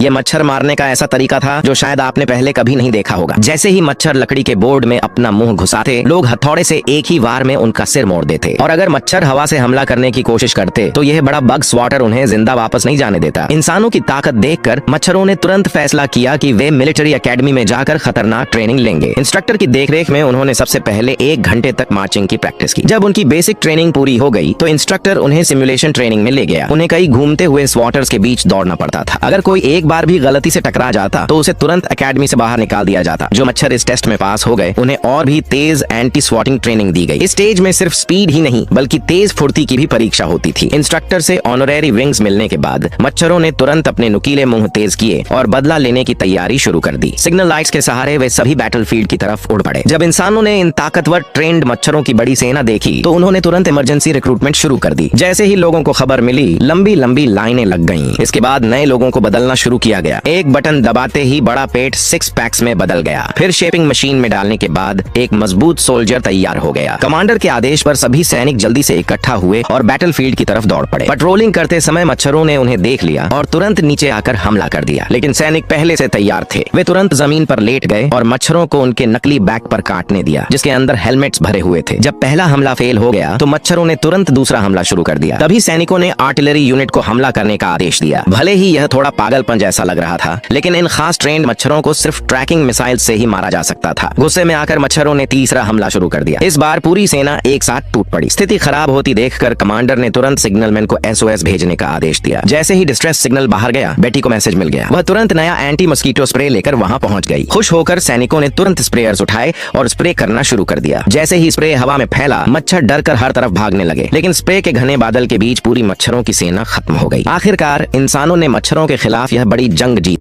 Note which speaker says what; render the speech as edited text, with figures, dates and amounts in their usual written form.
Speaker 1: ये मच्छर मारने का ऐसा तरीका था जो शायद आपने पहले कभी नहीं देखा होगा। जैसे ही मच्छर लकड़ी के बोर्ड में अपना मुंह घुसाते, लोग हथौड़े से एक ही वार में उनका सिर मोड़ देते। और अगर मच्छर हवा से हमला करने की कोशिश करते तो यह बड़ा बग स्वॉटर उन्हें जिंदा वापस नहीं जाने देता। इंसानों की ताकत देखकर मच्छरों ने तुरंत फैसला किया कि वे मिलिट्री एकेडमी में जाकर खतरनाक ट्रेनिंग लेंगे। इंस्ट्रक्टर की देखरेख में उन्होंने सबसे पहले 1 घंटे तक मार्चिंग की प्रैक्टिस की। जब उनकी बेसिक ट्रेनिंग पूरी हो गई तो इंस्ट्रक्टर उन्हें सिमुलेशन ट्रेनिंग में ले गया। उन्हें कई घूमते हुए स्वॉटर्स के बीच दौड़ना पड़ता था। अगर कोई एक बार भी गलती से टकरा जाता तो उसे तुरंत एकेडमी से बाहर निकाल दिया जाता। जो मच्छर इस टेस्ट में पास हो गए उन्हें और भी तेज एंटी स्वॉटिंग ट्रेनिंग दी गई। इस स्टेज में सिर्फ स्पीड ही नहीं बल्कि तेज फुर्ती की भी परीक्षा होती थी। इंस्ट्रक्टर से ऑनरेरी विंग्स मिलने के बाद मच्छरों ने तुरंत अपने नुकीले मुंह तेज किए और बदला लेने की तैयारी शुरू कर दी। सिग्नल लाइट्स के सहारे वे सभी बैटलफील्ड की तरफ उड़ पड़े। जब इंसानों ने इन ताकतवर ट्रेंड मच्छरों की बड़ी सेना देखी तो उन्होंने तुरंत इमरजेंसी रिक्रूटमेंट शुरू कर दी। जैसे ही लोगों को खबर मिली, लंबी लंबी लाइनें लग गईं। इसके बाद नए लोगों को बदलना शुरू किया गया। एक बटन दबाते ही बड़ा पेट 6 पैक्स में बदल गया। फिर शेपिंग मशीन में डालने के बाद एक मजबूत सोल्जर तैयार हो गया। कमांडर के आदेश पर सभी सैनिक जल्दी से इकट्ठा हुए और बैटलफील्ड की तरफ दौड़ पड़े। पेट्रोलिंग करते समय मच्छरों ने उन्हें देख लिया और तुरंत नीचे आकर हमला कर दिया। लेकिन सैनिक पहले से तैयार थे। वे तुरंत जमीन पर लेट गए और मच्छरों को उनके नकली बैग पर काटने दिया जिसके अंदर हेलमेट्स भरे हुए थे। जब पहला हमला फेल हो गया तो मच्छरों ने तुरंत दूसरा हमला शुरू कर दिया। तभी सैनिकों ने आर्टिलरी यूनिट को हमला करने का आदेश दिया। भले ही यह थोड़ा पागलपन जैसा लग रहा था, लेकिन इन खास ट्रेंड मच्छरों को सिर्फ ट्रैकिंग मिसाइल से ही मारा जा सकता था। गुस्से में आकर मच्छरों ने तीसरा हमला शुरू कर दिया। इस बार पूरी सेना एक साथ टूट पड़ी। स्थिति खराब होती देखकर कमांडर ने तुरंत सिग्नलमैन को SOS भेजने का आदेश दिया। जैसे ही डिस्ट्रेस सिग्नल बाहर गया, बेटी को मैसेज मिल गया। वह तुरंत नया एंटी मस्कीटो स्प्रे लेकर वहां पहुंच गई। खुश होकर सैनिकों ने तुरंत स्प्रेयर्स उठाए और स्प्रे करना शुरू कर दिया। जैसे ही स्प्रे हवा में फैला, मच्छर डर कर हर तरफ भागने लगे। लेकिन स्प्रे के घने बादल के बीच पूरी मच्छरों की सेना खत्म हो गई। आखिरकार इंसानों ने मच्छरों के खिलाफ यह बड़ी जंग जीत